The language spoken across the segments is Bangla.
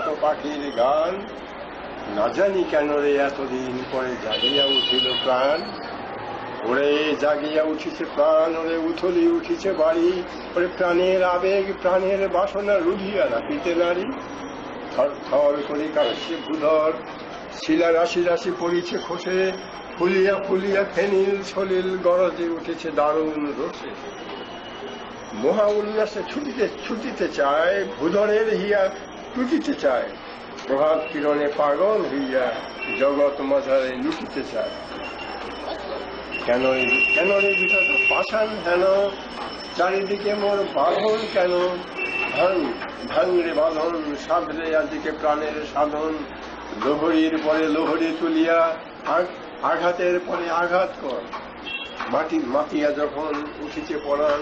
কত পাখির গান, না জানি কেন রে এতদিন পরে জাগিয়া উঠিল প্রাণ। ওরে জাগিয়া উঠিছে প্রাণ, ওরে উথলি উঠিছে বাড়ি, ওরে প্রাণের আবেগ প্রাণের বাসনা রুধিয়া রাখিতে নারী। থর থর করে কাশছে ভূধর, শিলা রাশি রাশি পড়িছে খসে, ফুলিয়া ফুলিয়া ফেনিল সলিল গরজে উঠেছে দারুণ রসে। মহা উল্লাসে ছুটিতে চায়, ভূধরের হিয়া টুটিতে চায়, প্রভাত কিরণে পাগল হইয়া জগৎ মাঝারে লুটিতে চায়। কেন রে বিগত পাষাণ হেন, চারিদিকে মোর বাঁধন কেন, ভাঙ রে বাঁধন, সাধরে আদিকে প্রাণের সাধন। লোহরীর পরে লোহরী তুলিয়া আঘাতের পরে আঘাত কর। মাতিয়া যখন উঠিছে পরাণ,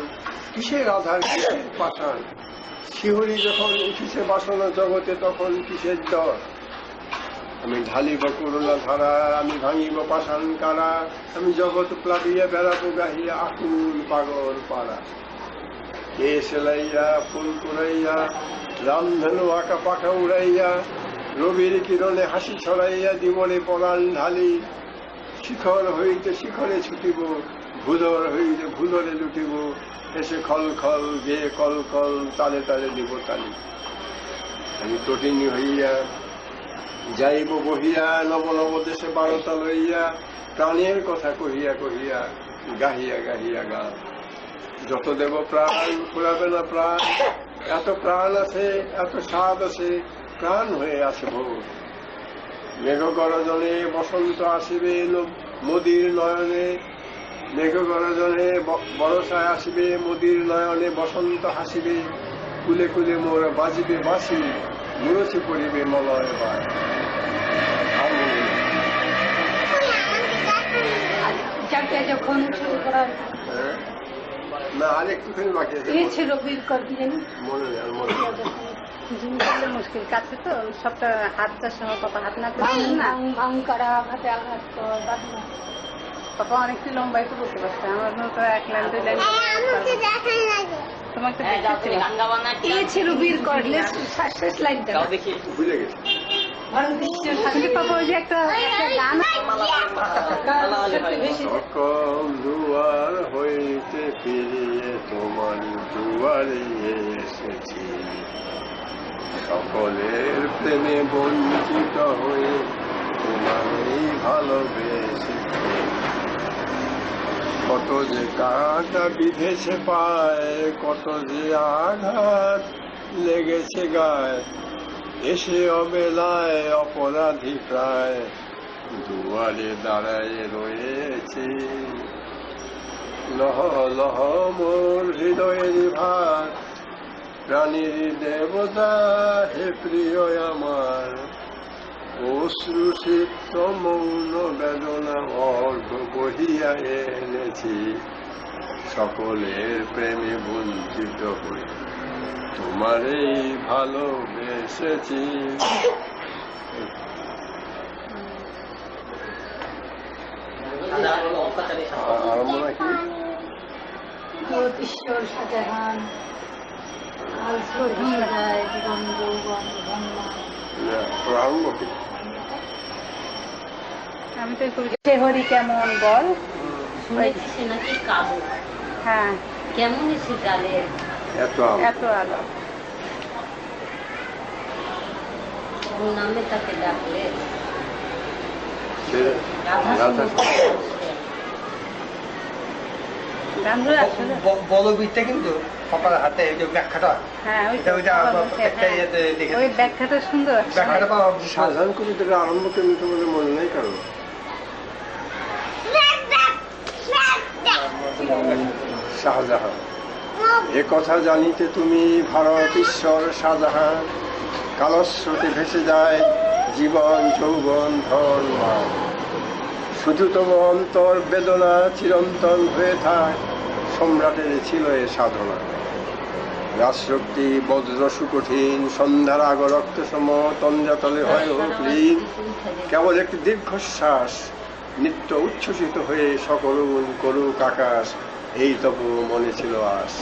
কিসের আধার কিসের পাষাণ। শিহরি যখন উঠিছে বাসনা জগতে, তখন কিসের ডর। আমি ঢালিব করুণা ধারা, আমি ভাঙিব পাষাণ কারা, আমি জগৎ প্লাবিয়া বেড়াবো গাহিয়া আকুল পাগল পাড়া। কে সেলাইয়া ফুল কুড়াইয়া, রামধনু আঁকা পাখা উড়াইয়া, রবির কিরণে হাসি ছড়াইয়া জীবনে পরাণ ঢালি। শিখর হইতে শিখরে ছুটিব, ভূধর হইতে ভূধরে লুটিব, এসে খল খল গেয়ে কল কল তালে তালে দিব তালি। আমি তটিনী হইয়া যাইব বহিয়া, নব নব দেশে বারতা লইয়া, প্রাণের কথা কহিয়া কহিয়া গাহিয়া গাহিয়া গান। যত দেব প্রাণ ফুরাবে না প্রাণ, এত প্রাণ আছে এত স্বাদ আছে, প্রাণ হয়ে আছে ভোর। মেঘ গরজনে বসন্ত আসিবে মোদির নয়নে, মেঘ গরজনে বরষায় আসিবে মোদির নয়নে, বসন্ত হাসিবে কুলে কুলে মোর বাজিবে বাঁশি, মুরছি পড়িবে মলয় বায়। যখন শুরু করার না আরেকটুখানি বাকি আছে, ছিল বিল করবি জানি মনে নেই। মুশকিল কাছে তো সবটা হাতটা সহ পাপা হাত না করা হাতে আঘাত পাপা অনেকটি লম্বাই তো বলতে পারছে, আমার তো এক লাইন দুই লাইন। তোমাকে ছিল বীর করলে শেষ লাইনটা বুঝে গেছি। পাপা ওই যে একটা গান, সকল দুয়ার হইতে ফিরিয়ে তোমার দুয়ারে এসেছি, সকলের প্রেমে বঞ্চিত হয়ে তোমারই ভালোবেসেছি। কত যে কাঁটা বিঁধেছে পায়, কত যে আঘাত লেগেছে গায়ে, এসে অবেলায় অপরাধী প্রায় দুয়ারে দাঁড়ায় রয়েছে। লহ লহ মোর হৃদয়ের ভার, প্রাণীর দেবতা হে প্রিয় আমার, অশ্রু সিক্ত মৌন বেদনা অর্ঘ বহিয়া এনেছি, সকলের প্রেমে বঞ্চিত হই তোমারই ভালোবেসেছি। আরম্ভ নাকি? ঈশ্বর শাহজাহান আরম্ভ কি? আমি তো সে হরি কেমন বল নাকি কাবু, হ্যাঁ কেমন শীতালে এত আলো নামে তাকে ডাকলে বলবিদটা কিন্তু পাপার হাতে এই যে ব্যাখ্যাটা, হ্যাঁ দেখে ওই ব্যাখ্যাটা সুন্দর। ব্যাখ্যাটা সাধারণ কবিতাটা আরম্ভ কেমনি তোমাদের মনে নেই কারণ? শাহজাহান এ কথা জানিতে তুমি ভারত ঈশ্বর শাহজাহান, কালস্রোতে ভেসে যায় জীবন যৌবন ধন মান, শুধু তবু অন্তর বেদনা চিরন্তন হয়ে থাক, সম্রাটের ছিল এ সাধনা। রাজশক্তি বজ্র সুকঠিন, সন্ধ্যার আগ রক্ত সম, তন্দ্রাতলে হয় হোক লীন, কেবল একটি দীর্ঘশ্বাস, নিত্য উচ্ছ্বসিত হয়ে সকরুণ করুক আকাশ, এই তবু মনে ছিল আস।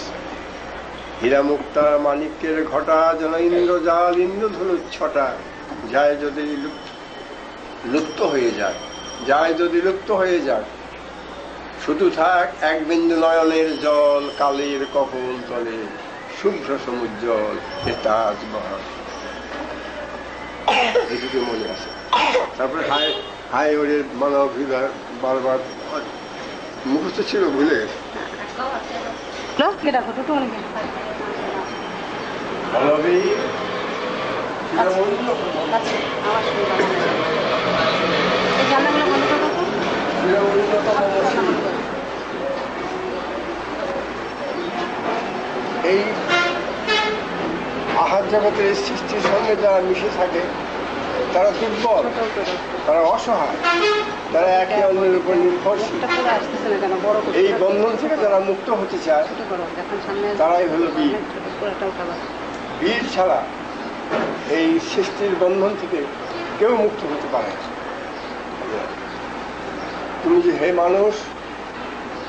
হীরা মুক্তা মানিক্যের ঘটা যেন ইন্দ্রজাল ইন্দ্রধনুর ছটা যায় যদি লুপ্ত হয়ে যায়, যায় যদি লুপ্ত হয়ে যায়, শুধু থাক এক বিন্দু নয়নের জল কালের কপল তলে শুভ্র সমুজ্জ্বল এ তাজমহল। এদিকে মনে আছে। তারপরে হাই হাই ওরে মানব হৃদয় বারবার মুখস্থ ছিল, ভুলে গেছে। ভালোভাবে এই আহার জগতের সৃষ্টির সঙ্গে যারা মিশে থাকে তারা দুর্বল, তারা অসহায়, তারা একে অন্যের উপর নির্ভরশীল। এই বন্ধন থেকে যারা মুক্ত হতে চায় তারাই হলো বীর। বীর ছাড়া এই সৃষ্টির বন্ধন থেকে কেউ মুক্ত হতে পারে না। তুমি যে হে মানুষ,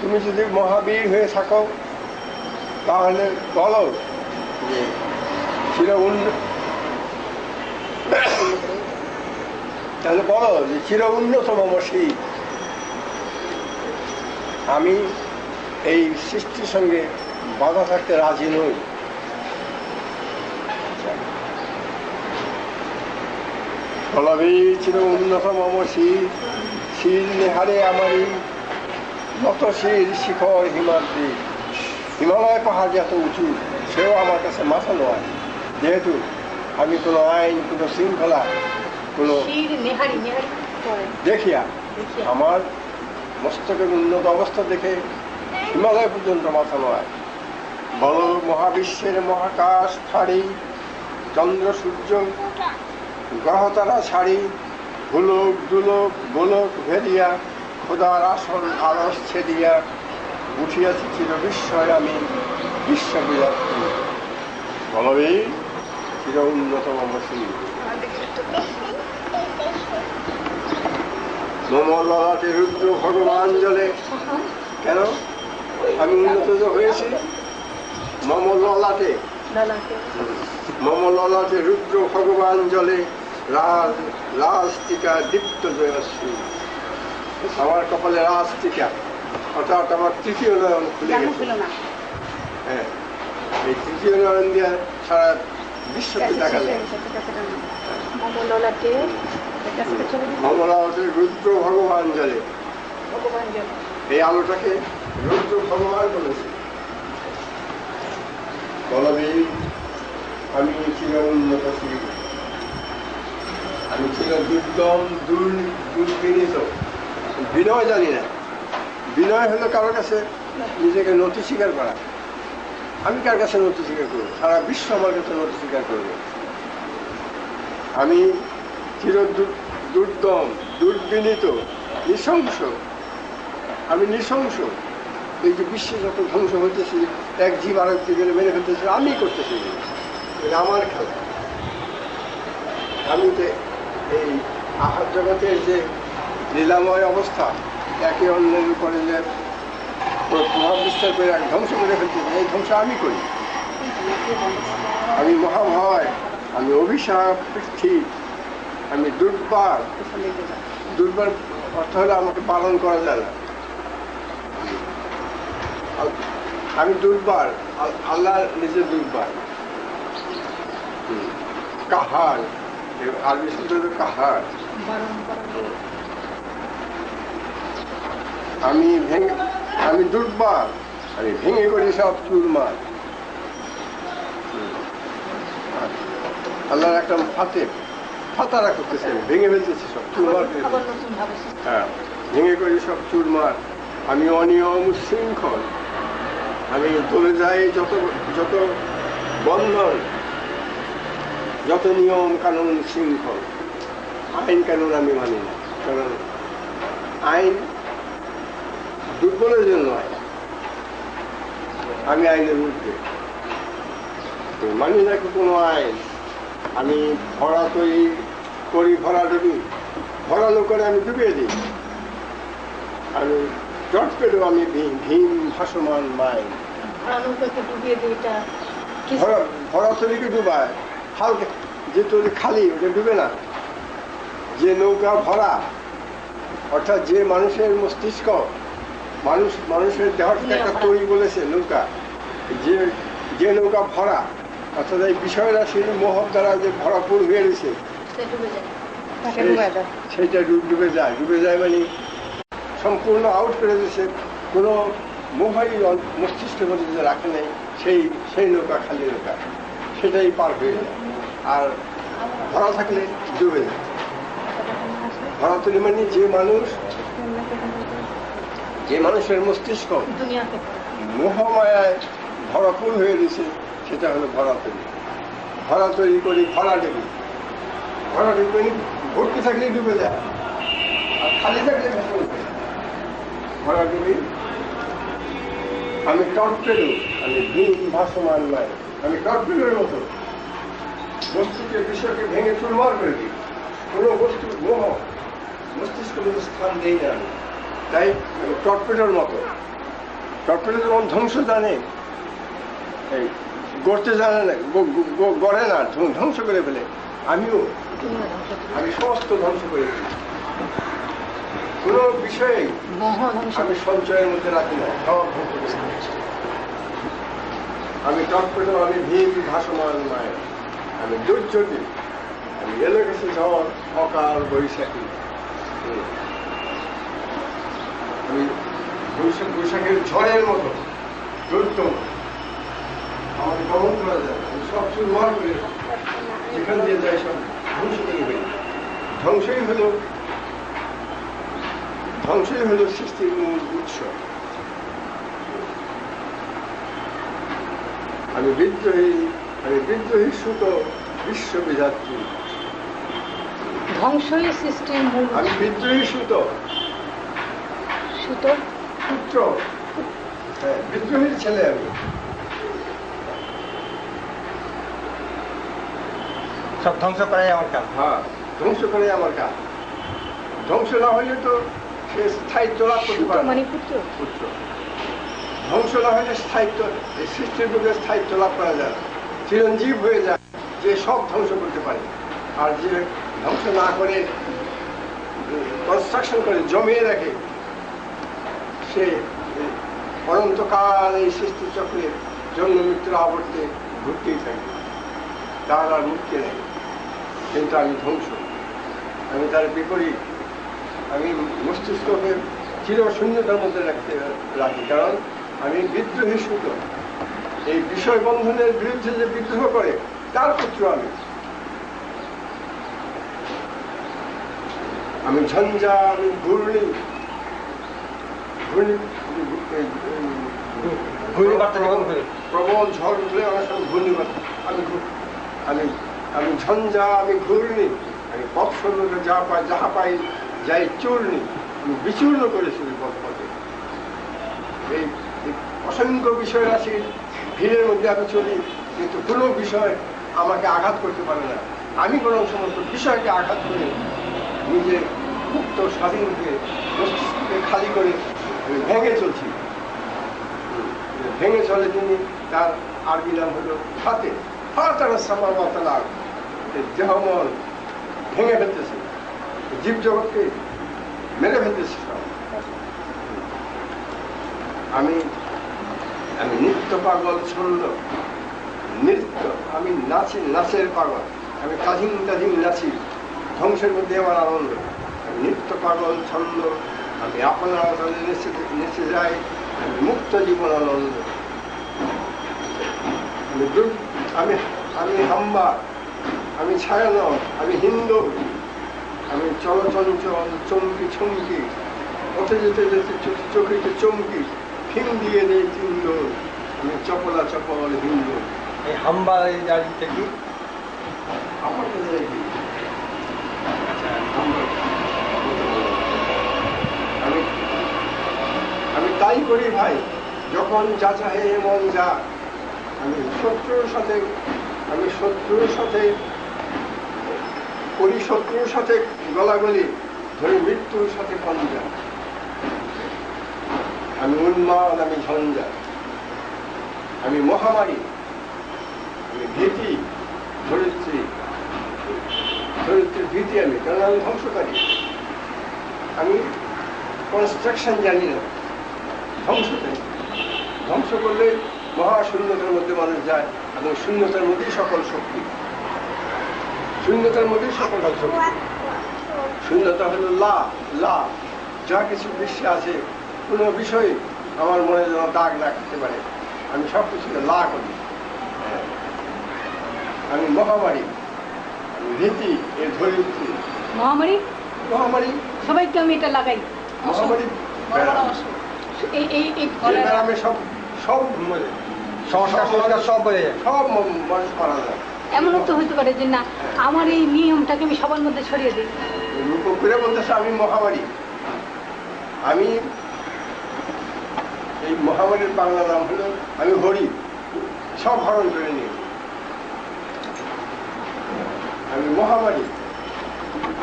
তুমি যদি মহাবীর হয়ে থাকো তাহলে বলো যে তাহলে বলো যে চির উন্নত মম শীল, আমি এই সৃষ্টির সঙ্গে বাধা থাকতে রাজি নই। বলবি চির উন্নত মম শীল, শীল নেহারে আমারই নত শীল শিখর হিমাদ্রি। হিমালয় পাহাড় এত উঁচু, সেও আমার কাছে মাথা নয়, যেহেতু আমি কোনো আইন, কোনো শৃঙ্খলা, কোনো দেখিয়া আমার মস্তকের উন্নত অবস্থা দেখে হিমালয় পর্যন্ত মাথা নয়। বড় মহাবিশ্বের মহাকাশ ফাড়ি, চন্দ্র সূর্য গ্রহ তারা ছাড়ি, ভুলোক দুলোক গোলক ভেদিয়া খোদার আসন আরস ছেদিয়া উঠিয়াছি চির বিস্ময় আমি বিশ্ববিরাত্রী। বলবে চির উন্নতম মসির মম ললাটে রুদ্র ভগবান জলে। কেন আমি উন্নত হয়েছি? মম ললাটে, মম ললাটে রুদ্র ভগবান জলে রাজ রাজ টিকা দীপ্ত জয়শ্রী। আমার কপালে রাজ টিকা, অর্থাৎ আমার তৃতীয় নয়ন খুলে গেছে। হ্যাঁ, এই তৃতীয় নয়ন দিয়ে সারা বিশ্বকে দেখা যায়। মমলাতে রুদ্র ভগবান জলে, এই আলোটাকে রুদ্র ভগবান বলেছে। বলবি আমি চির উন্নতশীল, আমি ছিল দুর্দম দুর্বিনীত। বিনয় জানি না। বিনয় হলো কারোর কাছে নিজেকে নতি স্বীকার করা। আমি কার কাছে নতি স্বীকার করবো? সারা বিশ্ব আমার কাছে নতি স্বীকার করবে। আমি চির দুর্দম দুর্বিনীত নৃশংস। আমি নৃশংস। এই যে বিশ্বে যত ধ্বংস হইতেছি, এক জীব আরেক জীবের মেরে ফেলতেছি, আমি করতেছি, এটা আমার খেলা। আমি যে এই আহার জগতের যে লীলাময় অবস্থা, একে অন্যের উপরে যে প্রভাব বিস্তার করে ধ্বংস করে ফেলতেছি, এই ধ্বংস আমি করি। আমি মহাভয়, আমি অভিশাপ পৃথ্বী, আমি দুর্বার। দুর্বার অর্থ হলে আমাকে পালন করা যায় না। আমি দুর্বার, আল্লাহ নিজে দুর্বার। কাহার, আরবি শব্দ কাহার। আমি দুর্বার, আমি ভেঙে করি সব চুরমার। আল্লাহর একটা ফাতারা করতেছে, ভেঙে ফেলতেছি সব চুরমার। হ্যাঁ, ভেঙে করি সব চুরমার। আমি অনিয়ম শৃঙ্খল, আমি চলে যাই যত বন্ধন, যত নিয়ম কানুন শৃঙ্খল। আইন কানুন আমি মানি না, কারণ আইন দুর্বলের জন্য আইন। আমি আইনের ঊর্ধ্বে মানি না কোনো আইন। আমি ভরা তৈরি করি, ভরা ডুবি, ভরানো করে আমি ডুবিয়ে দিই। আমি জট পেলেও আমি ভীম ভাসমান মাইন। ডুবিয়ে দিই, ভরা তলিকে ডুবায়, হালকা যে তলি খালি ওটা ডুবে না, যে নৌকা ভরা অর্থাৎ যে মানুষের মস্তিষ্ক মানুষের দেহটাকে একটা তৈরি বলেছে নৌকা, যে নৌকা ভরা অর্থাৎ এই বিষয় রাশির মোহ দ্বারা যে ভরাপুর হয়ে রয়েছে সেটা ডুবে যায় মানে সম্পূর্ণ আউট করে দিয়েছে, কোনো মোহই মস্তিষ্কের মধ্যে যে রাখে নেই, সেই নৌকা খালি নৌকা, সেটাই পার হয়ে যায়। আর ভরা থাকলে ডুবে যায়। ভরা তৈরি মানে যে মানুষের মস্তিষ্ক মোহমায়ায় ভরপুর হয়ে গেছে, সেটা হলো ভরা তৈরি। ভরা তৈরি করি ভরা ডুবি ভর্তি থাকলে ডুবে যায়, আর খালি থাকলে ভরা ডুবি। আমি টর্পেডো, আমি ভীম ভাসমান নয়, আমি টর্পেডোর মতো বস্তুকে বিষয়কে ভেঙে চুরমার করে দিই। কোনো বস্তুর মোহ মস্তিষ্কের মধ্যে স্থান দেই না আমি, তাই আমি টর্পেডোর মতো। টর্পেডো যেমন ধ্বংস জানে, এই গড়তে জানে না, গড়ে না, ধ্বংস করে ফেলে, আমি সমস্ত ধ্বংস করে ফেলি। কোন বিষয়ে আমি সঞ্চয়ের মধ্যে রাখি না, সব ধ্বংস করে ফেলি। আমি টর্পেডো, আমি ভীম ভাসমান মায়ের, আমি দুর্যোগী, আমি এলো গেছে ঝড়, অকাল বৈশাখী, আমি বৈশাখের ঝড়ের মতো দুর্দম, আমাকে দমন করা যায়, আমি সব চুরমার করে যেখান দিয়ে যাই সব ধ্বংস করে ফেলি। ধ্বংসই হলো সৃষ্টির মূল উৎস। আমি বিদ্রোহী সুত বিশ্ববিধাত্রী। ধ্বংসই সৃষ্টির মূল। আমি বিদ্রোহী সূত্র, বিদ্রোহীর ছেলে আমি। সব ধ্বংস করাই আমার কাজ। হ্যাঁ, ধ্বংস করে আমার কাজ। ধ্বংস না হলে তো সে স্থায়িত্ব লাভ করতে পারে মানে পুত্র। ধ্বংস না হলে স্থায়িত্ব, এই সৃষ্টির মধ্যে স্থায়িত্ব লাভ করা যায়, চিরঞ্জীব হয়ে যায়, যে সব ধ্বংস করতে পারে। আর যে ধ্বংস না করে কনস্ট্রাকশন করে জমিয়ে রাখে, সে অনন্তকাল এই সৃষ্টি চক্রে জন্ম মৃত্যুর আবর্তে ঘুরতেই থাকে, তার আর মুক্তি নেই। কিন্তু আমি ধ্বংস, আমি তার বিপরীত। আমি মস্তিষ্ককে চির শূন্যতার মধ্যে রাখি, কারণ আমি বিদ্রোহী সূত্র। এই বিষয় বন্ধনের বিরুদ্ধে যে বিদ্রোহ করে তার পুত্র আমি ঝঞ্ঝা, আমি ঘূর্ণি, প্রবল ঝড় উঠলে অনেক সময় ঘূর্ণিবাত, আমি ঝঞ্ঝা, আমি ঘূর্ণি, আমি পথ সৌন্দর্য যাহা পাই যাই চূর্ণি, আমি বিচূর্ণ করেছি পথে। এই অসংখ্য বিষয় রাশির ভিড়ের মধ্যে আমি চলি, কিন্তু কোনো বিষয় আমাকে আঘাত করতে পারে না। আমি বরং সমস্ত বিষয়কে আঘাত করে নিজে মুক্ত স্বাধীন হয়ে মস্তিষ্ককে খালি করে ভেঙে চলছি। ভেঙে চলে তিনি, তার আরবি নাম হলো ফাতে। ফাতারা সামাওয়াতাল আরদ, দেহমন ভেঙে ফেলতেছে, জীব জগৎকে মেরে ফেলতেছে। আমি নিত্য পাগল ছন্দ, নৃত্য, আমি নাচের পাগল, আমি কাজিম নাচি, ধ্বংসের মধ্যে আমার আনন্দ। আমি নিত্য পাগল ছন্দ, আমি আপনার নেচে যাই, আমি মুক্ত জীবন আনন্দ। আমি হাম্বা, আমি ছায়ানট, আমি হিন্দু, আমি চলচঞ্চল, চমকি, পথে যেতে চোখেতে চমকি, ফিং দিয়ে নেই তিন্দু, আমি চপল হিন্দু। এই হাম্বা জায়গাটা কি? আমি তাই করি ভাই, যখন যা চাহে মন যা। আমি শত্রুর সাথে গলাগলি, ধরে মৃত্যুর সাথে পঞ্জা। আমি উন্মাদ, আমি ঝঞ্ঝা, আমি মহামারী, ধরিত্রীর ভীতি আমি, কারণ আমি ধ্বংসকারী। আমি কনস্ট্রাকশন জানি না, ধ্বংস চাই। ধ্বংস করলে মহাশূন্যতার মধ্যে মানুষ যায়, এবং শূন্যতার মধ্যেই সকল শক্তি, শূন্যতার মধ্যেই সকল শক্তি। শূন্যতা হলো লা লা, যা কিছু বিশ্বে আছে কোনো বিষয়ে আমার মনে যেন দাগ না করতে পারে, আমি সব কিছুকে লা করি। আমি মহামারী, আমি রীতি এর ধরিত্রী। মহামারী মহামারী সবাইকে আমি এটা লাগাই। মহামারী গ্রামে সব সব সংস্কার সব বেড়ে যায়। সব মানুষ মারা যায়। এমনও তো হইতে পারে যে না আমার এই নিয়মটাকে আমি সবার মধ্যে ছড়িয়ে দিই। রূপে বলতেছে আমি মহামারী। আমি এই মহামারীর বাংলা নাম হলো আমি হরি, সব হরণ করে নিই। আমি মহামারী,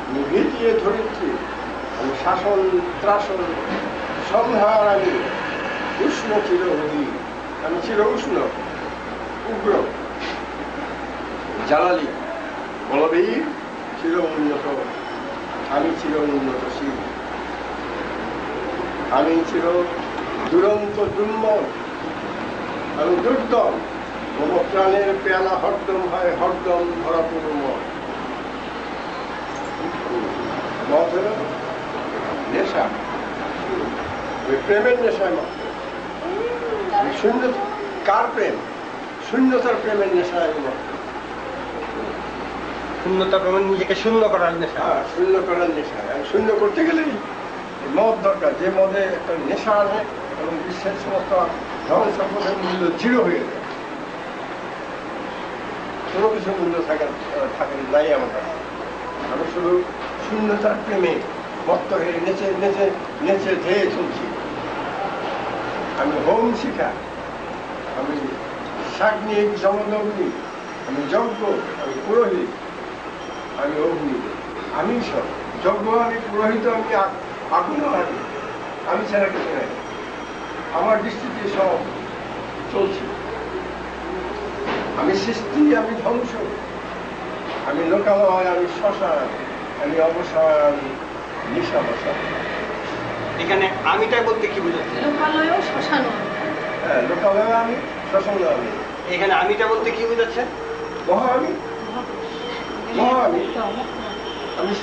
আমি ভীতি ধরিত্রী, আমি শাসন ত্রাসন সংহার, আমি উষ্ণ চির হরি, আমি চির উষ্ণ উগ্র জ্বালালি বলবীর চির উন্নত, আমি চির উন্নতশীল, আমি চির দুরন্ত দুর্মল, আমি দুর্দম, মম প্রাণের পেয়ালা হরদম হয় হরদম ভরাপুর মদ। মদ হল নেশা, ওই প্রেমের নেশায় মাত্র। শূন্য কার প্রেম? শূন্যতার প্রেমের নেশায় মাত্র। শূন্যতা প্রমাণ নিজেকে শূন্য করার নেশা। হ্যাঁ, শূন্য করার নেশা। শূন্য করতে গেলেই মদ দরকার, যে মদে একটা নেশা আনে এবং বিশ্বের সমস্ত ধন সম্পদের মূল্য জিরো হয়ে যায়, কোনো কিছু মূল্য থাকে নাই আমার কাছে। আমি শুধু শূন্যতার প্রেমে মত্ত হয়ে নেচে নেচে নেচে ধেয়ে চলছি। আমি হোম শিখা, আমি সাগ্নিক জমদগ্নি, আমি যজ্ঞ, আমি পুরোহিত, আমি অগ্নি, আমি সব যজ্ঞ, আমি পুরোহিত, আমি আগুন, আমি ছাড়া কিছু নাই। আমার দৃষ্টিতে সব চলছে। আমি সৃষ্টি, আমি ধ্বংস, আমি লোকালয়, আমি শ্মশান, আমি অবসান, নিশাবসান। এখানে আমিটা বলতে কি বোঝাচ্ছে? লোকালয়ও শ্মশানও। হ্যাঁ, লোকালয় আমি, শ্মশান আমি। এখানে আমিটা বলতে কি বোঝাচ্ছে? মহা আমি, মহা আমি। আমি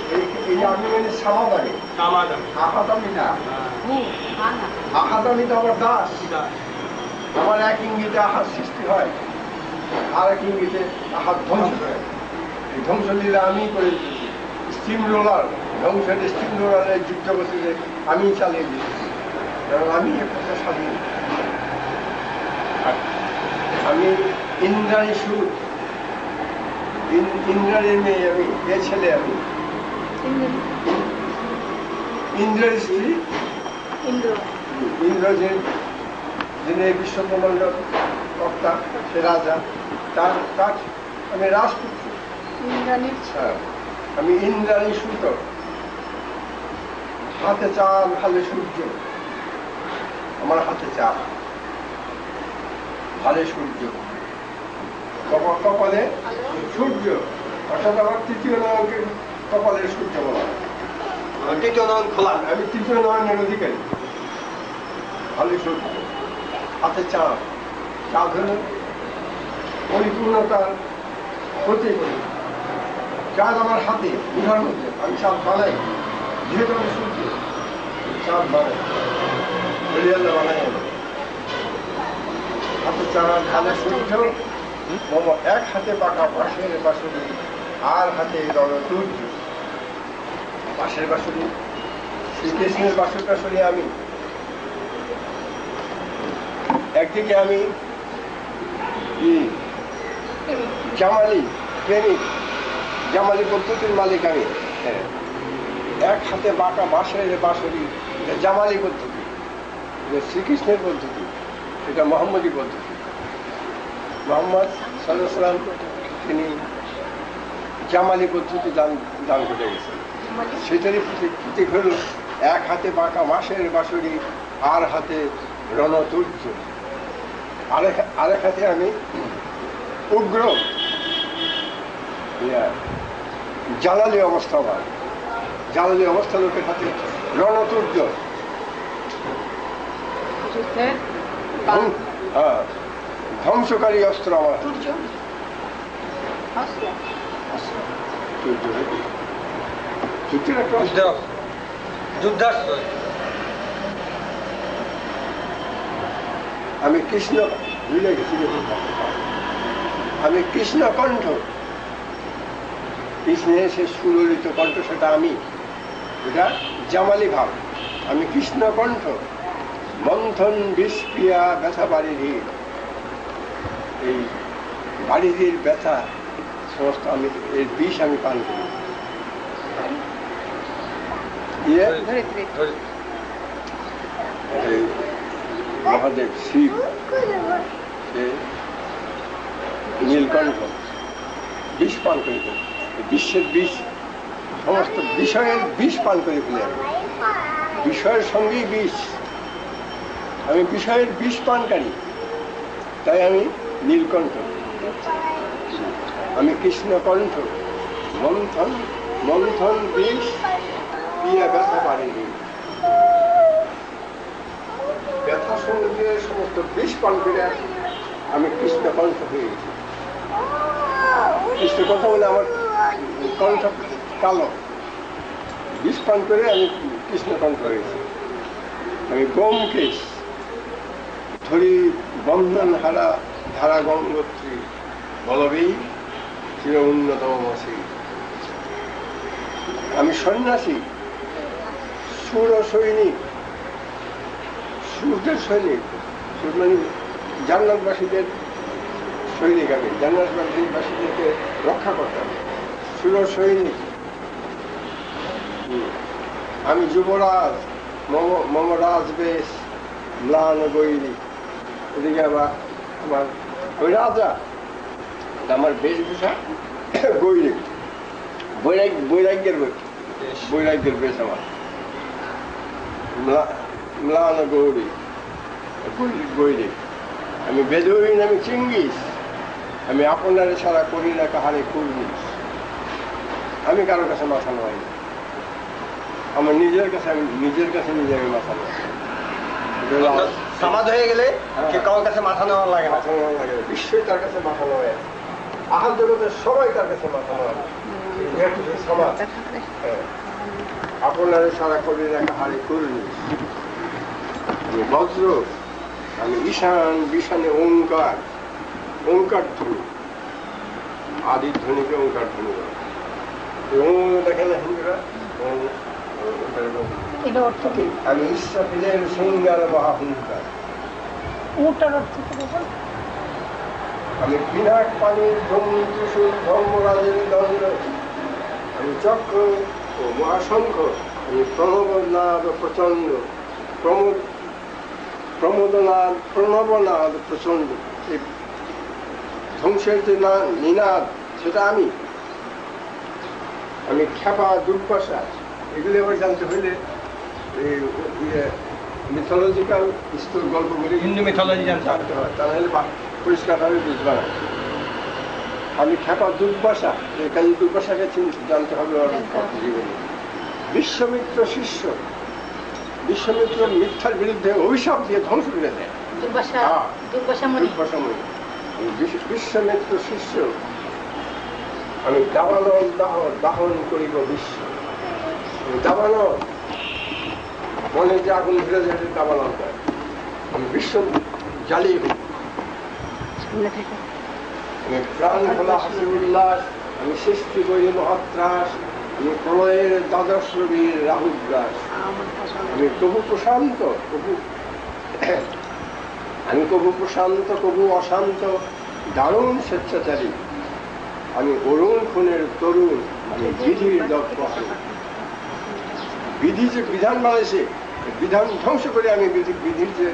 এই আমি মানে সামাদানি, সমাধান। আহাতামি না। আহাতামি তো আমার দাস। আমার এক ইঙ্গিতে আহাত সৃষ্টি হয়, আর এক ইঙ্গিতে আহাত ধ্বংস হয়। এই ধ্বংস লীলা আমি করে দিয়েছি। স্টিম রোলার, ধ্বংসের স্টিম রোলারের যুদ্ধ বসে আমি চালিয়ে দিয়েছি, কারণ আমি একটা স্বাধীন। আমি ইন্দ্রাণী সুর, ইন্দ্রাণীর মেয়ে আমি, এ ছেলে আমি। ইন্দ্রের স্ত্রী ইন্দ্র, ইন্দ্র যিনি বিশ্বব্রহ্মাণ্ড কর্তা, সে রাজা, তার আমি রাজপুত্র। ইন্দ্রাণীর হ্যাঁ, আমি ইন্দ্রাণী সূত, হাতে চাঁদ, ভালে সূর্য, আমার হাতে চাঁদ, ভালে সূর্য, কপালে সূর্য, অর্থাৎ আমার তৃতীয় নামকে কপালের সূর্য বলা হয়। তৃতীয় নাম খোলা। আমি তৃতীয় নয়নের অধিকারী, ভালো সূর্য, হাতে চাঁদ। চাঁদ হল পরিপূর্ণতার প্রতীক। চাঁদ আমার হাতে, বুঝার মধ্যে আমি চাঁদ বানাই, যেহেতু আমি সূর্য, চাঁদ বানাই, বেরিয়াল্লা বানাই। হাতে চাঁদ, ভালো সূর্য, এক হাতে পাকা পাশের বাঁশুরি, আর হাতে রণতুর্য। পাশের বাঁশুরি, শ্রীকৃষ্ণের বাঁশুরটা শুনি আমি। একদিকে আমি জামালি প্রেমিক, জামালি পদ্ধতির মালিক আমি। হ্যাঁ, এক হাতে বাঁকা বাঁশের বাঁশুরি, জামালি পদ্ধতি, শ্রীকৃষ্ণের পদ্ধতি, এটা মোহাম্মদী পদ্ধতি। মোহাম্মদ সাল্লাল্লাহু আলাইহি ওয়াসাল্লাম তিনি জামালি পদ্ধতি দান করে গেছেন। সেটারই প্রতীক হল এক হাতে বাঁকা বাঁশের বাঁশুরি, আর হাতে রণতুর্য, আরেক হাতে আমি উগ্র জ্বালালি অবস্থা আমার, জ্বালালি অবস্থা লোকের হাতে রণতুর্য, হ্যাঁ, ধ্বংসকারী অস্ত্র আমার। যুদ্ধের একটা যুদ্ধাস্ত্র। আমি কৃষ্ণ ভুলে গেছি, আমি কৃষ্ণ কণ্ঠ, কৃষ্ণের সে সুললিত কণ্ঠ, সেটা আমি, এটা জামালি ভাব। আমি কৃষ্ণ কণ্ঠ, মন্থন বিষক্রিয়া ব্যথা বাড়ির, এই বাড়ির ব্যথা সমস্ত আমি এর বিষ আমি পান করি। মহাদেব শিব, সে নীলকণ্ঠ বিষ পান করে ফেলে, বিশ্বের বিষ, সমস্ত বিষয়ের বিষ পান করে ফেলে। বিষয়ের সঙ্গেই বিষ, আমি বিষয়ের বিষ পানকারী, তাই আমি নীলকণ্ঠ। আমি কৃষ্ণকণ্ঠ, মন্থন মন্থন বিষ পিয়া ব্যথা পারেনি, ব্যথা সমুদ্রের সমস্ত বিষ পান করে আমি কৃষ্ণকণ্ঠ হয়ে গেছি। কৃষ্ণকণ্ঠ বলে আমার কণ্ঠ কালো, বিষ পান করে আমি কৃষ্ণকণ্ঠ হয়েছি। আমি গোমকেশ, ধরি বন্ধন হারা ধারা গঙ্গোত্রী, বলবী চির উন্নতম মাসি। আমি সন্ন্যাসী, সুর সৈনিক, সুরদের সৈনিক, সুর মানে জান্নাতবাসীদের সৈনিক। আমি জান্নাতবাসীদেরকে রক্ষা করতাম, সুর সৈনিক। আমি যুবরাজ, মম রাজ বেশ ম্লান গৈরী। এদিকে আবার আমার ওই রাজা, আমার বেশভূষা গৈরিক, বৈরাগ্যের বেশ আমার, ম্লান গৌরী গৈরিক। আমি বেদুইন, আমি চিঙ্গিস, আমি আপনারে ছাড়া করি না কাহারে কুর্নিস। আমি কারোর কাছে মাথা নোয়াই না, আমার নিজের কাছে, আমি নিজের কাছে নিজে আমি মাথা নোয়াই। সমাজ হয়ে গেলে কারোর কাছে মাথা নেওয়া লাগে না, মাথা নেওয়া লাগে না, বিশ্বই তার কাছে মাথা নেওয়া, আহার জগতের সবাই তার কাছে মাথা নেওয়া। সমাজ আপনারে সারা করি না কাহারে কুর্নিস। আমি বজ্র, আমি ঈশান, বিষানে ওঙ্কার, ওঙ্কার ধ্বনি, আদি ধ্বনিকে ওঙ্কার ধ্বনি। দেখে না হিন্দুরা, আমি ইসরাফিলের সিঙ্গার মহাহুঙ্কার। আমি পিনাক পানির ত্রিশূল ধর্মরাজের দণ্ড। আমি চক্র ও মহাশঙ্খ, আমি প্রণবনাদ প্রচণ্ড, প্রণবনাদ প্রচণ্ড। এই ধ্বংসের যে নিনাদ, সেটা আমি। আমি খ্যাপা, দুর্বাসা, এগুলি আবার জানতে হইলে মিথোলজিক্যাল গল্পগুলি, হিন্দু মিথোলজি জানতে হয়, তা নাহলে পরিষ্কারভাবে বুঝবে না। আমি খ্যাপা, দুর্বাসা, এই কাজে দুর্বাসাকে জানতে হবে জীবনে। বিশ্বমিত্র শিষ্য, বিশ্বমিত্র মিথ্যার বিরুদ্ধে অভিশাপ দিয়ে ধ্বংস করে দেয়। বিশ্বমিত্র শিষ্য, আমি দাবানল দাহন করিব বিশ্ব। দাবানল মনে যে আগুন ধরে যায়, দাবানল দেয়। আমি বিশ্ব জ্বালিয়ে দিই। আমি প্রাণ খোলা হাসি উল্লাস, আমি সৃষ্টি করি মহাত্রাস, আমি প্রলয়ের দ্বাদশ রবির রাহুগ্রাস। আমি কবু প্রশান্ত, আমি কবু প্রশান্ত, কবু অশান্ত, দারুণ স্বেচ্ছাচারী। আমি অরুণ খুনের তরুণ, আমি বিধির দক্ষ। বিধি যে বিধান বানাইছে, বিধান ধ্বংস করে আমি বিধির যে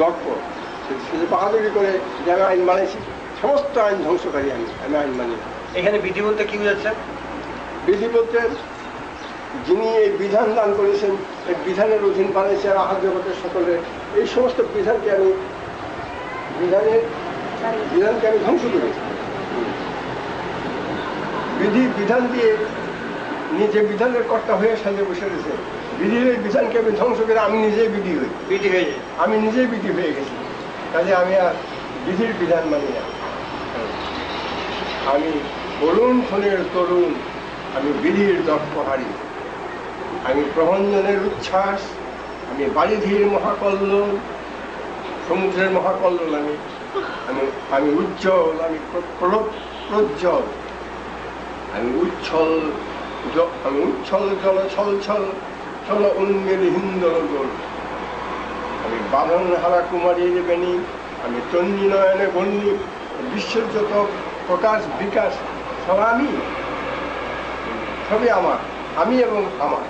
দক্ষ, সে যে বাহাদুরি করে যে আমি আইন বানাইছি, সমস্ত আইন ধ্বংসকারী আমি আইন মানি। এখানে বিধি বলতে কি বুঝাচ্ছে? বিধি বলতে যিনি এই বিধান দান করেছেন, এই বিধানের অধীন বানাইছে আহার জগতের সকলে, এই সমস্ত বিধানকে আমি বিধানকে আমি ধ্বংস করি। বিধি বিধান দিয়ে নিজে বিধানের কর্তা হয়ে সাজে বসে রয়েছে। বিধির এই বিধানকে আমি ধ্বংস করে আমি নিজেই বিধি হই, বিধি হয়ে যায়। আমি নিজেই বিধি হয়ে গেছি। কাজে আমি আর বিধির বিধান মানি না। আমি অরুণ ফণের তরুণ, আমি বিধির দর্পহারী, আমি প্রভঞ্জনের উচ্ছ্বাস, আমি বারিধির মহাকল্লোল, সমুদ্রের মহাকল্লোল। আমি আমি উজ্জ্বল, আমি প্রজ্জ্বল, আমি উচ্ছল জল ছল ছল ছল উন্মেল হিন্দল গোল। আমি বাঁধন হারা কুমারীর বেণী, আমি তন্নি নয়নে বন্যী, বিশ্বের যত প্রকাশ বিকাশ সব আমি, সবই আমার, আমি এবং আমার।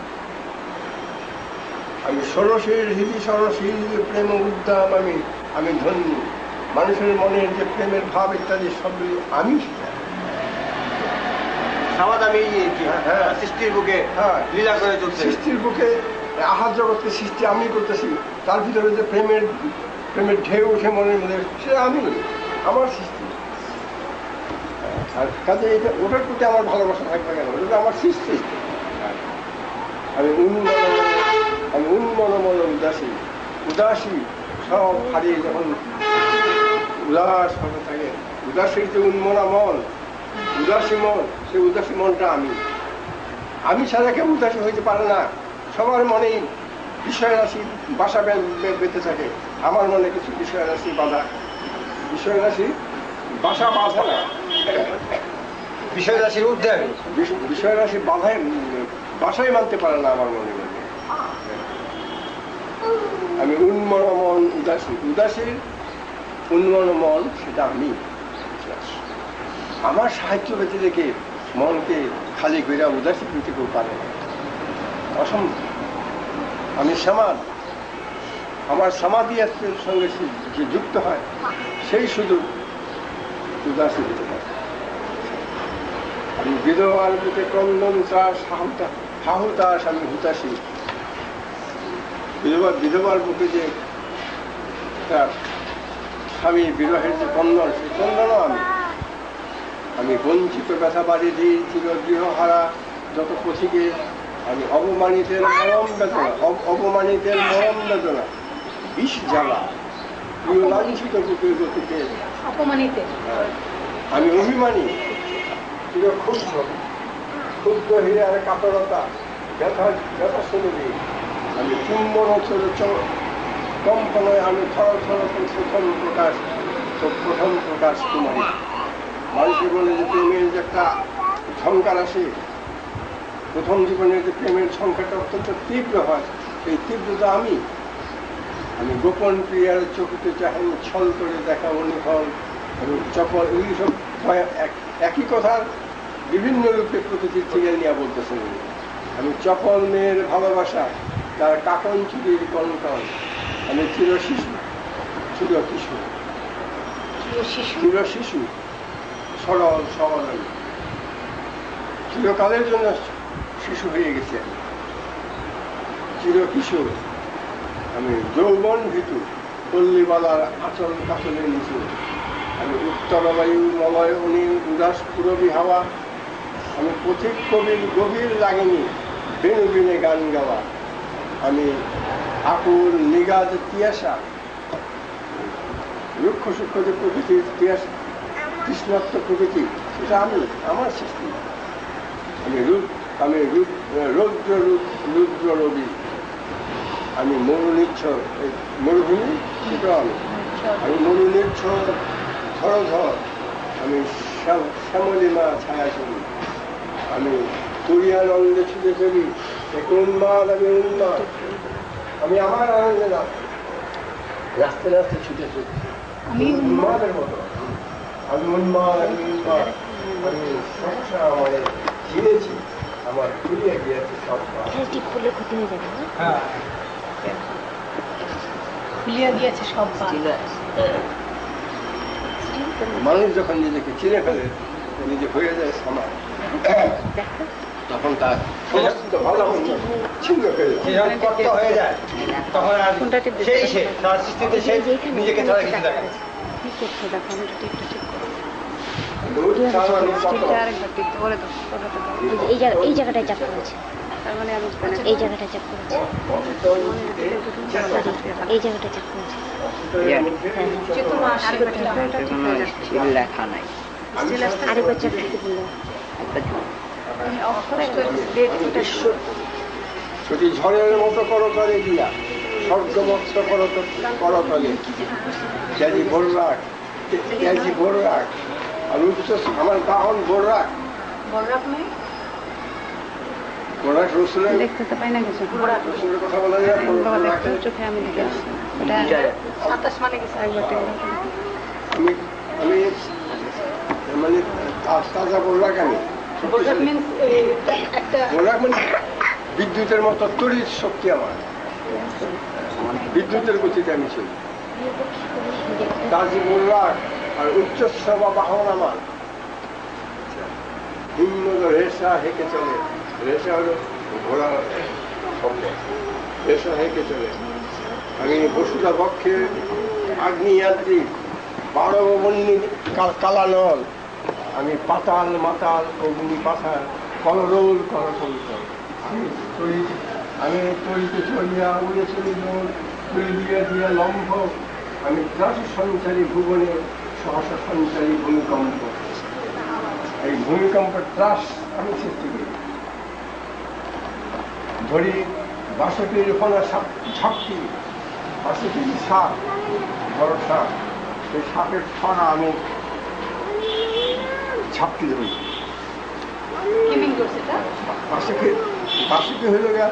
আমি ষোড়শীর হৃদি সরসীর প্রেম উদ্দাম, আমি ধন্যী। মানুষের মনের যে প্রেমের ভাব ইত্যাদি সবগুলি আমি। সমাজ আমি হ্যাঁ। সৃষ্টির বুকে লীলা করে চলছে। সৃষ্টির বুকে আহার জগৎকে সৃষ্টি আমি করতেছি, তার ভিতরে যে প্রেমের ঢেউ উঠে মনের মধ্যে, সে আমি, আমার সৃষ্টি। আর কাজে এটা ওটার প্রতি আমার ভালোবাসা থাকবে কেন? ওটা আমার সৃষ্টি। আমি উন্মনমন উদাসী সব হারিয়ে যখন উদাস হবে থাকে, উদাসীর যে উন্মনা মন, উদাসী মন, সেই উদাসী মনটা আমি ছাড়া কেউ উদাসী হইতে পারে না। সবার মনেই বিষয় রাশি বাসা বেঁধে থাকে। আমার মনে কিছু বিষয় রাশি বাধা, বিষয় রাশি বাসা বাঁধে না, বিষয় রাশির ঊর্ধ্বে আমি। বিষয় রাশি বাসাই মানতে পারে না আমার মনে মনে। আমি উন্মনমন উদাসীর উন্মনমন, সেটা আমি। আমার সাহায্য পেতে দেখে মনকে খালি করে উদাসী পেতে কেউ পারে না, অসম্ভব। আমি সমাজ, আমার সমাধির সঙ্গে যে যুক্ত হয় সেই শুধু উদাসী হতে পারে। আমি বিধবার বুকে ক্রন্দন ত্রাস হাহুতাস, আমি হুতাশী। বিধবার বুকে যে তার স্বামী বিরহের যে ক্রন্দন, সেই ক্রন্দনও আমি বঞ্চিত ব্যথা বাড়ি দিই চির গৃহহারা যত পথিকে। আমি অবমানিতের মরম বেদনা বিষ জ্বালা প্রিয় লাঞ্ছিত বুকের গতিতে অপমানিতে। আমি অভিমানী, চির ক্ষুদ্র হীরার কাতরতা ব্যথা শুনে দিই। আমি চুম্বন কম্পনয়, আমি থর প্রথম প্রকাশ কুমারী। মানুষের বলে যে প্রেমের যে একটা ঝঙ্কার আসে, প্রথম জীবনের যে প্রেমের সংখ্যাটা অত্যন্ত তীব্র হয়, সেই তীব্রতা আমি গোপন প্রিয়ার চোখে চাহেন ছল করে দেখা অনুফল এবং চপল, এগুলি সব একই কথার বিভিন্ন রূপে প্রতিটি থেকে নিয়ে বলতেছেন। আমি চপল মেয়ের ভালোবাসা, তার কাকন চুরির কণ্ঠন, আমি চির শিশু সরল সরল, আমি চিরকালের জন্য শিশু হয়ে গেছি। আমি চির কিশোর, আমি যৌবন ভীতু, পল্লীবালার আচল কাচলের নিচু। আমি উত্তর বায়ু মলয় অনিল উদাস পুরবী হাওয়া, আমি পথিক কবির গভীর লাগিনি বেনু বিনে গান গাওয়া। আমি আকুল নিগাদ তিয়াসা, রুক্ষ সূক্ষ্ম যে প্রকৃতির তিয়াসা, কৃষ্ণত্ব প্রকৃতি, সেটা আমার সৃষ্টি। আমি রুদ্র রবি, আমি মরুনিচ্ছ মরুভূমি, সেটাও আমি মরুনিচ্ছ ধরধর, আমি শ্যামলিমা ছায়া করি। আমি তুরিয়ানন্দে ছুটে চলি, এক উন্মাদ, আমি আমার আনন্দে না রাস্তায় ছুটে চলি, আমি উন্মাদের মতো। আমি সবসময় আমার চিনেছি, আমার ফুলিয়ে গিয়েছে সব। খুলিয়া দিয়েছে সব। মানুষ যখন নিজেকে চিনে ফেলে, নিজে হয়ে যায় সমাজ, তখন তার সমস্ত ভালো ছিন্ন হয়ে যায়, তখন আর সেই তার সৃষ্টিতে সে নিজেকে ছাড়া কিছু দেখে। দুধ ছাড়ানো কত আরেকবার টিপ বলে দাও কথাটা দাও। এই জায়গাটায় চাপ করেছে, তার মানে আমি জানি না। এই জায়গাটায় চাপ করেছে, এই জায়গাটায় চাপ করেছে। লেখা নাই। আরেকবার চাপ দিতে বললো। ছুটি ঝড়ের মতো করো তলে দিয়া স্বর্গমত্ত করো তলে কেজি ভোর রাখ কেজি ভোর রাখ আর উচ্চ আমার বাহন ভোর রাখ ভোর রাখ রসুলের দেখতে তো পাই না কিছু রসুলের কথা বলা যায় বাবা দেখতে চোখে আমি দেখে আসছি ওটা 27 মানে কিছু একবার টিপ দাও। আমি আমি মানে তাজা ভোর রাখ আমি ভোর রাখ মানে বিদ্যুতের মতো তড়িৎ শক্তি আমার বিদ্যুতের গতিতে আমি চলি তাজি ভোর রাখ আর উচ্চশ্রবা বাহন আমার নিম্ন রেশা হেঁকে চলে রেশা হলো ঘোড়া শব্দ রেশা হেঁকে চলে আমি বসুধা পক্ষে আগ্নেয়াত্রিক 12 বন্যী কালানল আমি পাতাল মাতাল অগ্নি পাতাল কলরোল করতল আমি তৈরিতে চলিয়া উড়ে চলি তুলে দিয়া দিয়া লম্ভ আমি ত্রাস সঞ্চারী ভুবনে সহসা সঞ্চারী ভূমিকম্প এই ভূমিকম্পের ত্রাস আমি সৃষ্টি করি ধরি বাসটির ফোনা ঝাপটি বাসটির সাপ বড় সাপ সেই সাপের ফোনা আমি ঝাপটি ধরি বাসুকি হইল গা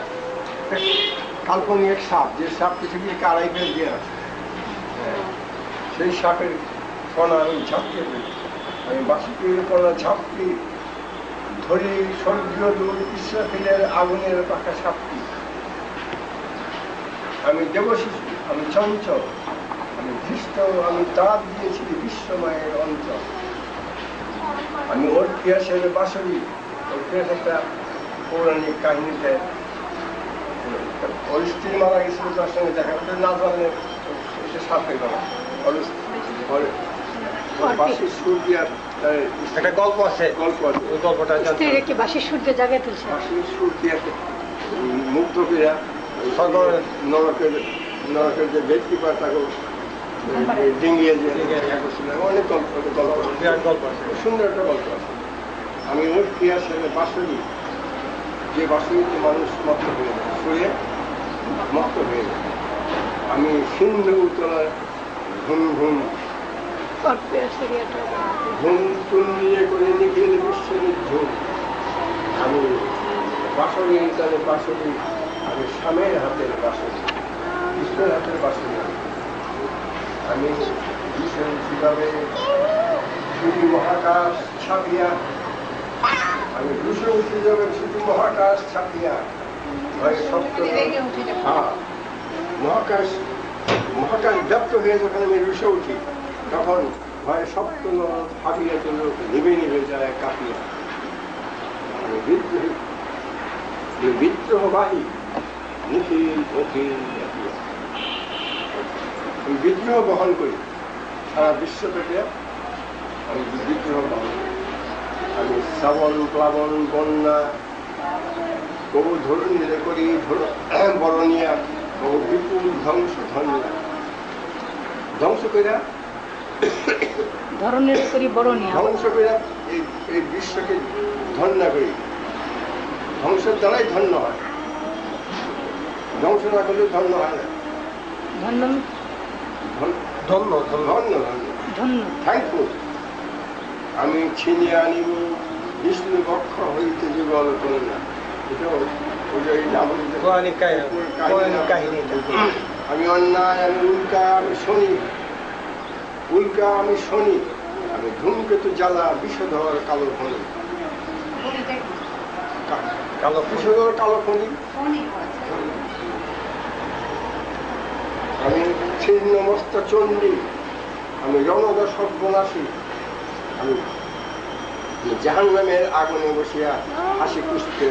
কাল্পনিক এক সাপ যে সাপ পৃথিবীকে আড়াই ফেল দিয়ে আছে সেই সাপের ফোনা আমি ঝাপটি ধরি আমি বাসুকির ফোনা ঝাপটি ধরি স্বর্গীয় দূর ইসরাফিলের আগুনের পাখা সাপটি আমি দেবশিশু আমি চঞ্চল আমি ধৃষ্ট আমি দাঁত দিয়েছি বিশ্বময়ের অঞ্চল আমি অর্পিয়াসের বাসরি অর্পিয়াস একটা পৌরাণিক কাহিনীতে ওর স্ত্রী মারা গেছিল তার সঙ্গে দেখা ওটা না জানলে সে সাপ হয়ে গেল বাসির সুর দিয়া একটা গল্প আছে, গল্প আছে ওই গল্পটা জানতে হবে। কি বাসির সূর্য জায়গায় তুলছে বাসির সুর দিয়া মুগ্ধ করিয়া নরকের যে ব্যক্তি পায় তাকে ডিঙ্গিয়ে দিয়ে অনেক গল্প বিরাট গল্প আছে। সুন্দর একটা গল্প আছে আমি ওর ক্রিয়াশীল বাসরি যে বাসরিতে মানুষ মত্ত হয়ে যায় শুয়ে মত্ত হয়ে যায় আমি সিন্ধু উতলার ঘুম ঘুম ঘুম তুলিয়ে করে নিখিল বিশ্বের ঝুম আমি বাসরি তাহলে বাসরি আমি স্বামীর হাতের বাসরি কৃষ্ণের হাতের বাসরি আমি বিশ্বের কিভাবে শুধু মহাকাশ ছাপিয়া আমি দুশো উঠে যাবে শুধু মহাকাশ ছাপিয়া ভয়ে সপ্ত মহাকাশ ব্যপ্ত হয়ে যখন আমি রুশে উঠি তখন ভয়ে সপ্ত ভাবিয়া চলে নিভে নিভে যায় কাঁপিয়া আমি বিদ্রোহবাহী নিখিল অখিল জাতীয় আমি বিদ্রোহ বহন করি সারা বিশ্ব থেকে আমি বিদ্রোহ বহন করি আমি শ্রাবণ প্লাবন বন্যা বহু ধরুন করি বরণিয়া বহু বিপুল ধ্বংস ধন্যা ধ্বংস করিয়া ধরনের করি বরণিয়া ধ্বংস করিয়া এই বিশ্বকে ধন্য করি ধ্বংসের দ্বারাই ধন্য হয় ধ্বংস না করলে ধন্য হয় না ধন্য ধন্য ধন্য ধন্য থ্যাঙ্কফুল আমি ছিনিয়ে আনিব বিষ্ণু বক্ষ হইতে যুগল কন্যা এটাও পৌরাণিক কাহিনী। আমি অন্যায় আমি উল্কা আমি শনি উল্কা আমি শনি আমি ধূমকেতু জ্বালা বিষধর কালো খনি কালো বিষধর কালো খনি আমি ছিন্ন মস্ত চণ্ডী আমি রণদ সর্বনাশী আমি জাহান্নামের আগুনে বসিয়া হাসি খুশিতে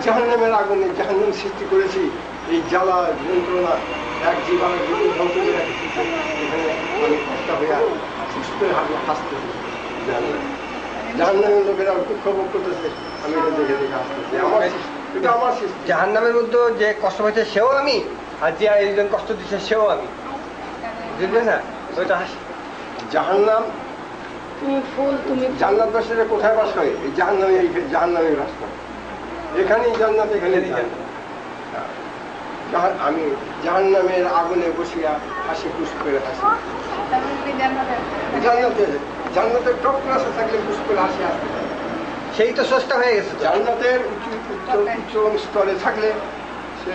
জাহান্নামের আগুনে জাহান্নাম সৃষ্টি করেছি এই জ্বালা যন্ত্রণা এক জীবন দুটি ধ্বংস করে রাখছি এখানে আমি কষ্ট হইয়া সুস্থ হাসতে জাহান্নামের লোকেরা দুঃখ ভোগ করতেছে আমি এটা দেখে দেখে আসতেছি আমার এটা আমার সৃষ্টি। জাহান্নামের মধ্যে যে কষ্ট পাইছে সেও আমি, আর যে একজন কষ্ট দিচ্ছে সেও আমি, বুঝলে না? ওইটা জাহান্নাম তুমি ফুল, তুমি জান্নাতবাসীরা কোথায় বাস করে? এই জাহান্নামে, এই জাহান্নামে বাস করে। এখানেই জান্নাত, এখানেই জান্নাত। আমি জাহান্নামের আগুনে বসিয়া হাসি খুশ করে হাসি। জান্নাতের টপ ক্লাসে থাকলে খুশ করে হাসি আসতে পারে। সেই তো সস্তা হয়ে গেছে। জান্নাতের উচ্চ স্তরে থাকলে সে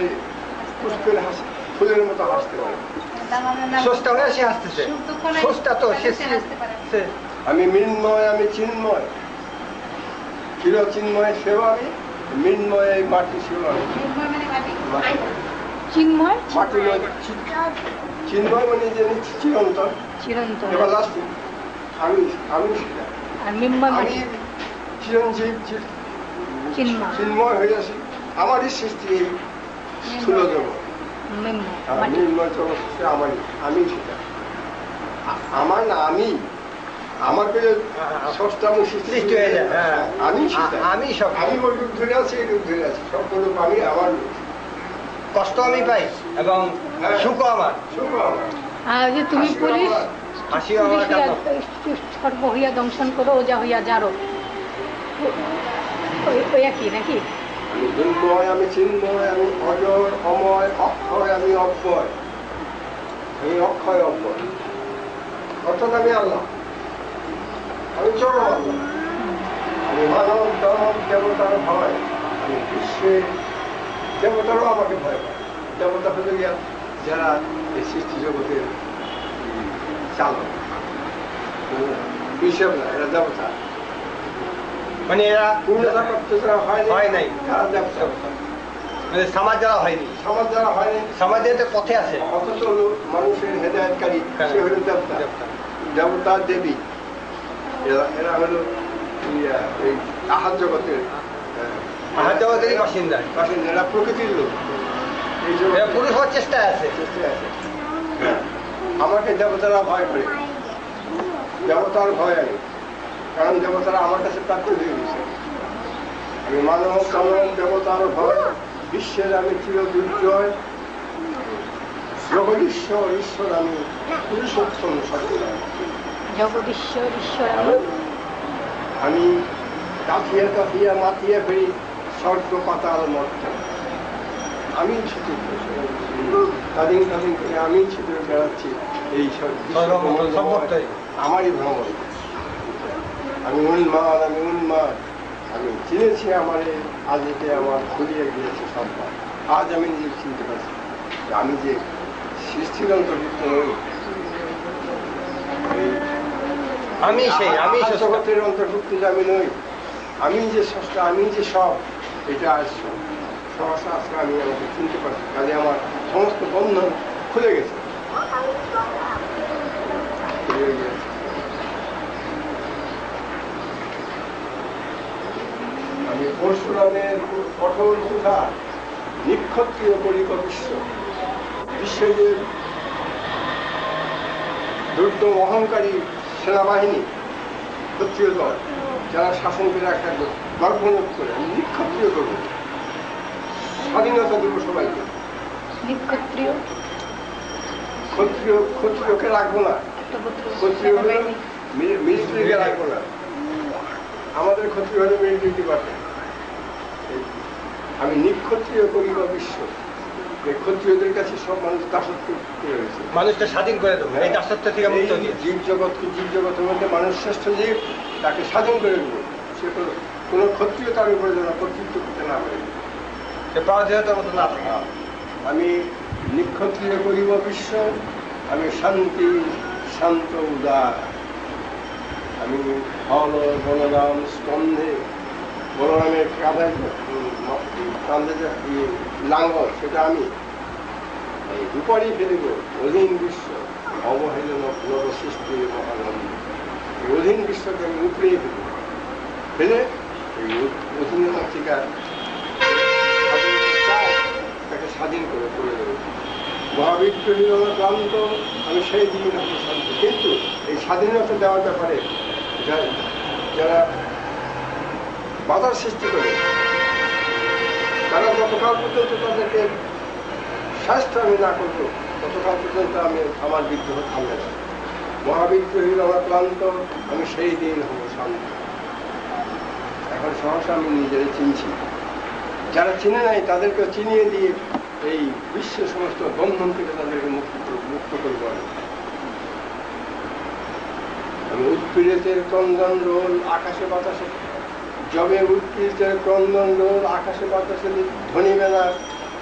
খুশ করে হাসি, ফুলের মতো হাসতে পারে। সস্তা হয়ে সে হাসতেছে, সস্তা তো সে। আমি মৃন্ময়, আমি চিন্ময়, চির চিন্ময় সেও আমি, মৃন্ময় মাটি সেও আমি। চিন্ময়, মাটি চিন্ময় মানে যে চিরন্তন, চিরন্তন, এভারলাস্টিং। আমি সেটা। আর মিম্ময় আমি চিরঞ্জীব, চিন্ময় হয়ে আছি। আমারই সৃষ্টি এই স্থূল জগৎ, মৃন্ময় জগৎ আমারই, আমি সেটা। আমার না, আমি আমাকে ষষ্ঠাম সৃষ্টি হয়ে যায়। আমি আমি সব, আমি ওই রূপ ধরে আছি, এই রূপ ধরে আছি, সব রূপ আমি, আমার কষ্ট আমি পাই এবং সুখও আমার। আর যে তুমি পুলিশ হাসিও আমার, সর্ব হইয়া দংশন করো, ওজা হইয়া যারো, ওই একই নাকি? আমি দুর্ময়, আমি চিন্ময়, আমি অজর, অময়, অক্ষয়, আমি অব্যয়, আমি অক্ষয় অব্যয়, অর্থাৎ আমি আল্লাহ, আমি চরম আল্লাহ। আমি মানব দানব দেবতার ভয়, আমি বিশ্বের দেবতারও আমাকে ভয় পায়। দেবতা হলে গিয়া যারা এই সৃষ্টি জগতের চালক, হিসেব না, এরা দেবতা। মানে এরা পূর্ণতা প্রাপ্ত যারা হয় নাই, তারা দেবতা। মানে সমাজ যারা হয়নি, সমাজ যারা হয়নি, সমাজের পথে আছে, অথচ মানুষের হেদায়তকারী, সে হল দেবতা, দেবতা দেবী। এরা হলো এই আহার জগতের বাসিন্দা, এরা প্রকৃতির লোক, এই জগৎ পুরুষ হওয়ার চেষ্টায় আছে। আমাকে দেবতারা ভয় করে, দেবতার ভয় আমি, কারণ দেবতারা আমার কাছে প্রাপ্য দিয়ে দিচ্ছে। আমি মানব কানব দেবতার ভয়, বিশ্বের আমি চির দুর্জয়, জগদীশ্বর ঈশ্বর আমি, পুরুষোত্তম সত্য জগদীশ্বর ঈশ্বর আমি, কাঁথিয়া কাঁথিয়া মাতিয়া ফেরি স্বর্গ পাতাল মর্ত, আমি ছুটে তাদিন তাদিন করে আমি ছুটে বেড়াচ্ছি এই আমারই ভ্রমণ। আমি উন্মাদ, আমি উন্মাদ, আমি চিনেছি আমার আজ এতে আমার ঘুরিয়ে গিয়েছে সববার। আজ আমি নিজে চিনতে পারছি আমি যে সৃষ্টির অন্তর্ভুক্ত নই, আমি সেই, আমি জগতের অন্তর্ভুক্ত যে আমি নই, আমি যে স্রষ্টা, আমি যে সব, এটা আজ সহসা আজকে আমি আমাকে চিনতে পারছি। কাজে আমার সমস্ত বন্ধন খুলে গেছে। আমি পরশুরামের কঠোর কথা নিক্ষত্রিয় করিব বিশ্ব, বিশ্বে যে দুর্দম অহংকারী সেনাবাহিনী, ক্ষত্রিয় দল যারা শাসন করে রাখা গর্বনোধ করে, আমি নিক্ষত্রিয় করবো, স্বাধীনতা দেবো সবাইকে। নিক্ষত্রিয়, ক্ষত্রিয়কে রাখবো না, ক্ষত্রিয় হলে মিলিটারিকে রাখবো না। আমাদের ক্ষত্রিয় হলে মিলিটারি ডিপার্টমেন্ট। আমি নিক্ষত্রিয় করিব বিশ্ব, এই ক্ষত্রিয়দের কাছে সব মানুষ দাসত্ব করে রয়েছে। মানুষকে স্বাধীন করে দেবো, এই দাসত্ব থেকে মুক্ত দিয়ে। জীব জগৎকে, জীব জগতের মধ্যে মানুষ শ্রেষ্ঠ জীব, তাকে স্বাধীন করে দেবো। সে কোনো ক্ষত্রিয় তার উপরে যেন কর্তৃত্ব করতে না পারে, পরাধীনতার মতো না থাকে। আমি নিক্ষত্রিয় করিব বিশ্ব, আমি শান্তি শান্ত উদার, আমি হল বলরাম স্কন্ধে, বলরামের কাঁধে কাঁধে যে লাঙ্গল, সেটা আমি উপরই ফেলিব। অধীন বিশ্ব অবহেলন নবসৃষ্টি মহানন্দ, অধীন বিশ্বকে আমি উপরেই ফেলি, ফেলে এই অধীনতা থেকে তাকে স্বাধীন করে দেবো। মহাবিদ্রোহী ক্লান্ত, আমি সেই দিন হব শান্ত। কিন্তু এই স্বাধীনতা দেওয়ার ব্যাপারে যারা বাধার সৃষ্টি করে, তারা যতকাল পর্যন্ত তাদেরকে শাস্তি আমি না করবো, ততকাল পর্যন্ত আমি আমার বিদ্রোহ থামবে না। মহাবিদ্রোহী ক্লান্ত, আমি সেই দিন হব শান্ত। এখন সহসা আমি নিজেরাই চিনছি, যারা চিনে নাই তাদেরকে চিনিয়ে দিয়ে এই বিশ্বের সমস্ত বন্ধন থেকে তাদেরকে মুক্ত করবো। আমি উৎপীড়িতের ক্রন্দন রোল আকাশে বাতাসে, যবে উৎপীড়িতের ক্রন্দন রোল আকাশে বাতাসে ধ্বনিবে না,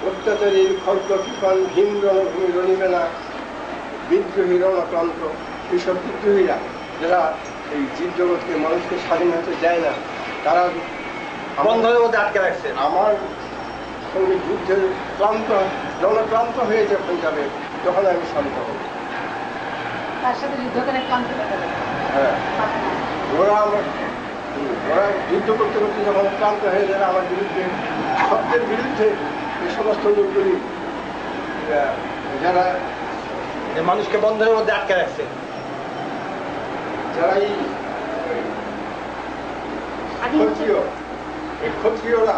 অত্যাচারীর খর্গ কৃপণ ভীম রণভূমি রণিবে না। বিদ্রোহী রণক্রান্ত, এইসব বিদ্রোহীরা যারা এই জীব জগৎকে মানুষকে স্বাধীন হতে দেয় না, তারা বন্ধনের মধ্যে আটকে রাখছে। আমার সঙ্গে যুদ্ধের রণক্রান্ত হয়ে যখন যাবে, তখন আমি শান্ত হব। তার সাথে যুদ্ধ করে ক্লান্ত হয়ে যাবে। হ্যাঁ, ওরা যুদ্ধ করতে করতে যখন ক্লান্ত হয়ে যাবে আমার বিরুদ্ধে, সত্যের বিরুদ্ধে, এই সমস্ত লোকগুলি যারা মানুষকে বন্ধনের মধ্যে আটকে রাখছে, যারা এই ক্ষত্রিয়রা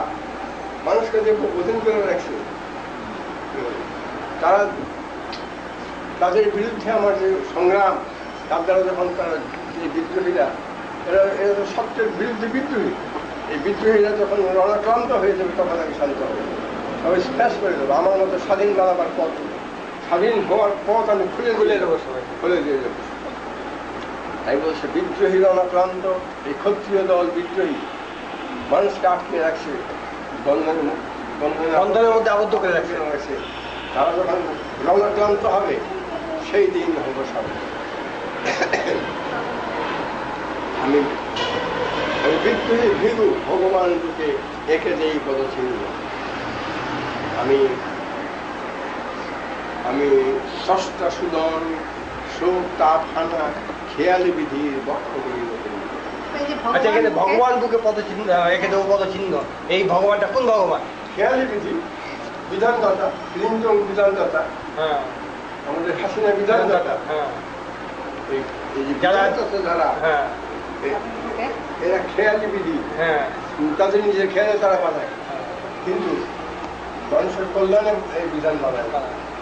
মানুষকে যে বোধন করে রাখছে, তারা তাদের বিরুদ্ধে আমার যে সংগ্রাম, তার দ্বারা যখন তারা যে বিদ্রোহীরা, এরা তো সত্যের বিরুদ্ধে বিদ্রোহী, এই বিদ্রোহীরা যখন রণক্রান্ত হয়ে যাবে, তখন আমি শান্ত হবে। আমি স্প্যাশ করে দেবো, আমার মতো স্বাধীন বানাবার পথ, স্বাধীন হওয়ার পথ আমি খুলে দেবো, সবাই খুলে দিয়ে দেবো। তাই বলছে বিদ্রোহী রণক্রান্ত, এই ক্ষত্রিয় দল বিদ্রোহী মানুষকে আটকে রাখছে, বন্ধনের মধ্যে আবদ্ধ করে রাখছে। তারা যখন রণক্রান্ত হবে, সেই দিন হব শান্ত। আমি বিদ্রোহী ভীরু ভগবান রূপে এঁকে যেই পদচিহ্ন, আমি ষষ্ঠা সুদন শোক তাপ হানা খেয়ালি বিধির বক্ষ করিব। আচ্ছা, এখানে ভগবান বুকে পদচিহ্ন, এঁকে দেবো পদচিহ্ন। এই ভগবানটা কোন ভগবান? খেয়ালি বিধি, বিধানদাতা, ক্লিনজং বিধানদাতা, হ্যাঁ, আমাদের হাসিনা বিধানদাতা। হ্যাঁ, এই যে বিধানদাতা যারা, হ্যাঁ, এরা খেয়ালি বিধি, হ্যাঁ, তাদের নিজের খেয়ালে তারা বানায়, কিন্তু মানুষের কল্যাণে এই বিধান বানায়।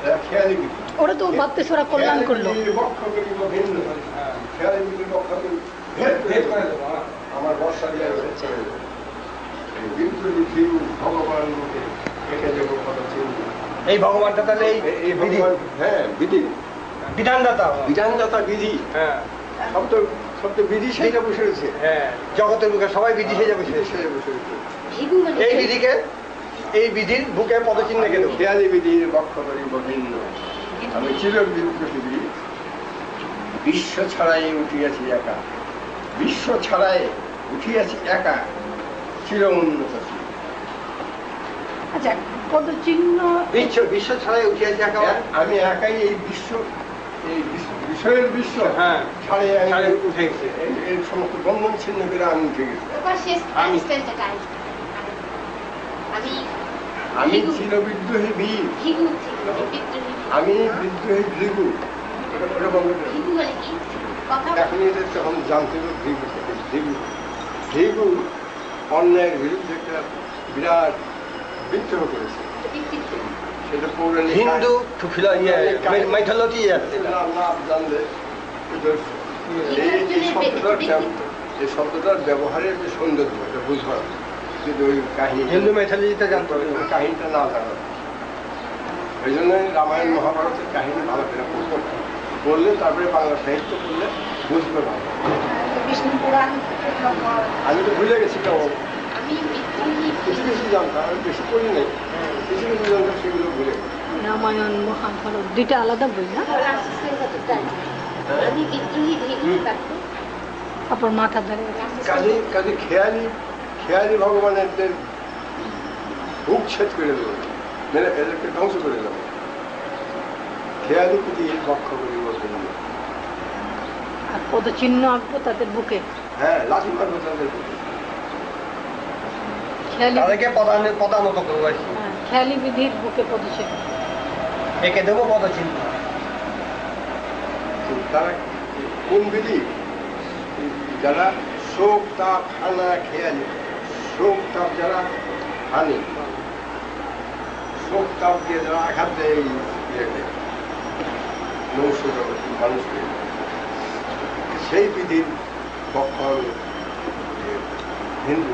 এরা খেয়ালি বিধি, ওরা তো ভাবতেছে ওরা কল্যাণ করলো। বক্ষ করিব ভিন্ন, খেয়ালি বিধির বক্ষ করি ভেদ করে দেবো, আমার বর্ষা দিয়ে ভেদ করে দেবো। বিদ্রোহী ভীরু ভগবান রূপে এঁকে দেবো পদচিহ্ন। এই ভগবানটা তাহলে এই বিধি, হ্যাঁ বিধি, বিধানদাতা, বিধানদাতা বিধি, হ্যাঁ, সব তো বিধি সেটা বসে রয়েছে। হ্যাঁ, জগতের বুকে সবাই বিধি সেজে বসে। এই বিধিকে, এই বিধির বুকে পদচিহ্ন রেখে দেবো। খেয়ালি বিধির বক্ষ করিব ভিন্ন, আমি চির বিদ্রোহী বিশ্ব ছাড়াই উঠিয়াছি একা, বিশ্ব ছাড়াই উঠিয়াছি একা, চির উন্নত। আচ্ছা, পদচিহ্ন বিশ্ব ছাড়াই উঠিয়াছি একা, আমি একাই এই বিশ্ব, এই বিষয়ের বিশ্ব, হ্যাঁ, ছাড়াই ছাড়াই উঠে গেছে। এই সমস্ত বন্ধন ছিন্ন করে আমি উঠে গেছি। আমি চির বিদ্রোহী বীর, আমি বিদ্রোহী ভৃগু। এখন এটা তখন জানতে হবে ভৃগু থেকে। ভৃগু অন্যায়ের বিরুদ্ধে একটা বিরাট বিদ্রোহ করেছে, সেটা পৌরাণিক হিন্দু মাইথোলজি আছে। জানলে এই শব্দটার ব্যবহারের যে সৌন্দর্য, এটা বুঝবার, কিন্তু ওই কাহিনী হিন্দু মাইথোলজিতে জানতে হবে, কাহিনীটা না জানা। ওই জন্য রামায়ণ মহাভারতের কাহিনী ভালো করে পড়লে, তারপরে বাংলা সাহিত্য পড়লে বুঝতে পারবে। বিষ্ণু পুরাণ, আমি তো ভুলে গেছি, তো কিছু কিছু জানতাম, আমি বেশি পড়ি নাই, কিছু কিছু জানতাম, সেগুলো ভুলে গেছি। রামায়ণ মহাভারত দুইটা আলাদা বই না? তারপর মাথা ধরে কাজে খেয়ালি ভগবানের বুক ছেদ করে দেবো, মেরে এদেরকে ধ্বংস করে দেবো। খেয়ালি পুঁতি বক্ষ করে বলবেন, আর পদচিহ্ন আঁকবো তাদের বুকে। হ্যাঁ, লাঠি মারবো তাদের বুকে। তাদেরকে পদানত করবো। খেয়ালি বিধির বুকে পদচিহ্ন। এঁকে দেবো পদচিহ্ন। তো তারা কোন বিধি যারা শোক তাপ হানা খেয়ালি, শোক তাপ যারা হানি, শোক তাপ দিয়ে যারা আঘাত দেয় এই ইয়েকে, মনুষ্য জগৎ মানুষকে, সেই বিধির পক্ষ হিন্দু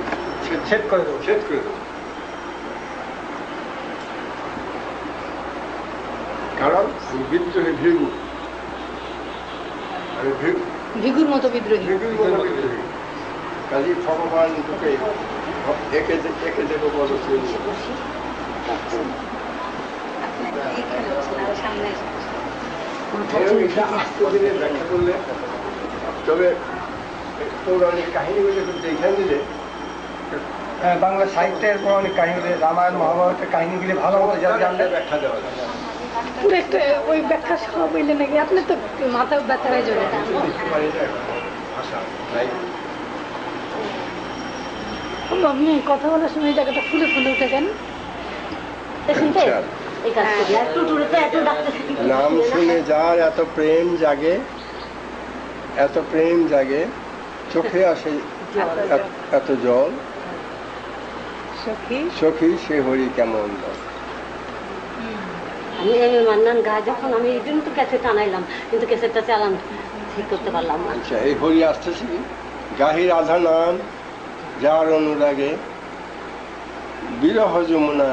ছেদ করে দেবো। ছেদ করে দেবো। কারণ বিদ্রোহী ভৃগু, আমি ভিগুর মতো বিদ্রোহী। কাজী ভগবান তোকে একে দেবো পদচিহ্ন। সামনে এটা আস্তে দিনে ব্যাখ্যা করলে, তবে পৌরাণিক কাহিনীগুলো দেখে দিলে বাংলা সাহিত্যের পৌরাণিক কাহিনীগুলি, রামায়ণ মহাভারতের কাহিনীগুলি ভালো মতো যারা জানলে ব্যাখ্যা দেওয়া যায়। পুরো একটা ওই ব্যাখ্যা সহ বললে নাকি আপনি তো মাথা ব্যথা হয়ে যাবে। ভাষা নাই। আপনি কথা বলার সময় এই জায়গাটা ফুলে ফুলে উঠে কেন? আচ্ছা, এই কাজ করি একটু দূরে তো এত ডাক্তার নাম শুনে যার এত প্রেম জাগে, এত প্রেম জাগে, চোখে আসে এত জল, সখী সখী সে হরি কেমন দল। আমি এই মান্নান গায়ে যখন আমি এই জন্য তো ক্যাসেট আনাইলাম, কিন্তু ক্যাসেটটা চালান ঠিক করতে পারলাম না। আচ্ছা, এই হরি আসতেছে কি গাহি রাধা নাম যার অনুরাগে, বিরহ যমুনা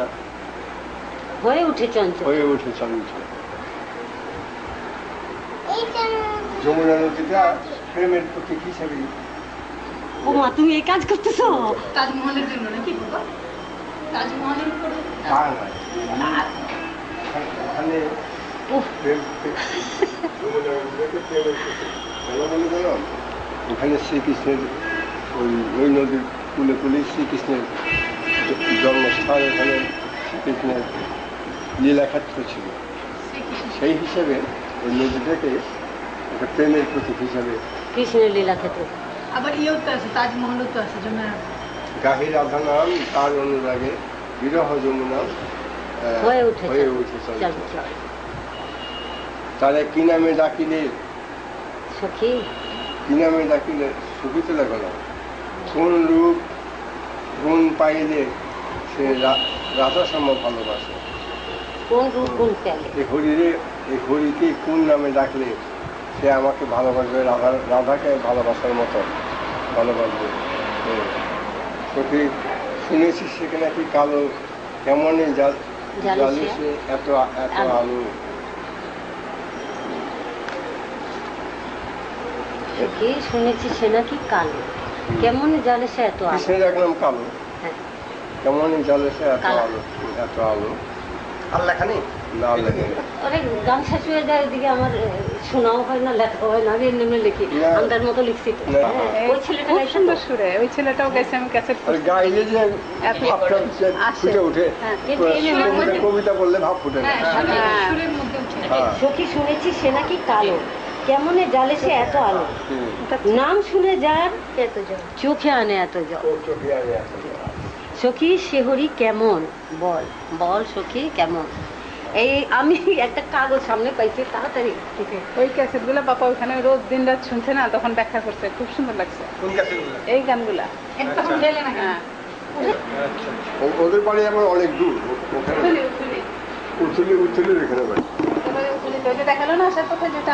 হয়ে উঠে চঞ্চল। হয়ে উঠে চঞ্চল। যমুনা নদীটা প্রেমের প্রতীক হিসেবে ও মা, তুমি এই কাজ করতেছো? তাজমহলের জন্য নাকি বাবা? তাজমহলের উপরে তা নয়, ওখানে উফ, যমুনা নদীটাকে প্রেমের প্রতীক কেন বলে গেলাম? ওখানে শ্রীকৃষ্ণের ওই নদীর কুলে কুলে শ্রীকৃষ্ণের জন্মস্থান, এখানে শ্রীকৃষ্ণের লীলাক্ষেত্র ছিল। সেই হিসেবে ওই নদীটাকে একটা প্রেমের প্রতীক হিসাবে কৃষ্ণের লীলা ক্ষেত্র। আবার ইয়েও তো আছে, তাজমহলও তো আছে যমুনা। গাহি রাধা নাম তার অনুরাগে, বিরহ যমুনা হয়ে উঠে চঞ্চল। চঞ্চল। তারা কি নামে ডাকিলে, সখী কি নামে ডাকিলে সুখিতে লাগো না, কোন রূপ গুণ পাইলে সে রাধা সম ভালোবাসে। কোন রূপ গুণ পেলে? এই হরিকে কোন নামে ডাকলে সে আমাকে ভালোবাসবে, রাধাকে ভালোবাসার মতো ভালোবাসবে। সখী শুনেছি সেখানে নাকি কালো কেমনই জালে সে এত এত আলো। সখী শুনেছি সে নাকি কালো, কেমন জালে সে এত আলো। কৃষ্ণের এক নাম কালো, হ্যাঁ। কেমনই জালে সে এত কালো। আলো, এত আলো আর লেখানি না লেগে। আরে গান শেষ হয়ে যায়, এদিকে আমার শোনাও হয় না, লেখা হয় না, আমি এমনি লিখি না। আন্দার মতো লিখছি তো। না। হ্যাঁ, ওই ছেলেটা খুব গাইছে সুন্দর তো। সুরে, ওই ছেলেটাও গেছে, আমি ক্যাসেট আর গাইলে যে এত ভাবটা আসে। ফুটে উঠে, হ্যাঁ, কিন্তু এই সুরের মধ্যে- কবিতা বললে ভাব ফুটে না। সুরের মধ্যে উঠে। হ্যাঁ। সখী শুনেছি সে নাকি কালো, কেমনে জালে সে এত আলো, হুম। নাম শুনে যার এত জল, চোখে আনে এত জল। ওর চোখে আগে আসে। সখী শেহরি কেমন, বল বল সখী কেমন। এই আমি একটা কাগজ সামনে পাইছি, তাড়াতাড়ি ওই ক্যাসেট গুলা বাবা ওখানে রোজ দিন রাত শুনছে না, তখন ব্যাখ্যা করছে, খুব সুন্দর লাগছে কোন ক্যাসেটগুলো? এই গানগুলা। একদম ঢেলে না। হ্যাঁ, ওদের বাড়ি আবার অনেক দূর, ওখানে উথুলি, উথুলি। উথুলি এখানে বাড়ি। এবারে উথুলিতে ওই যে দেখালো না আসার পথে যেটা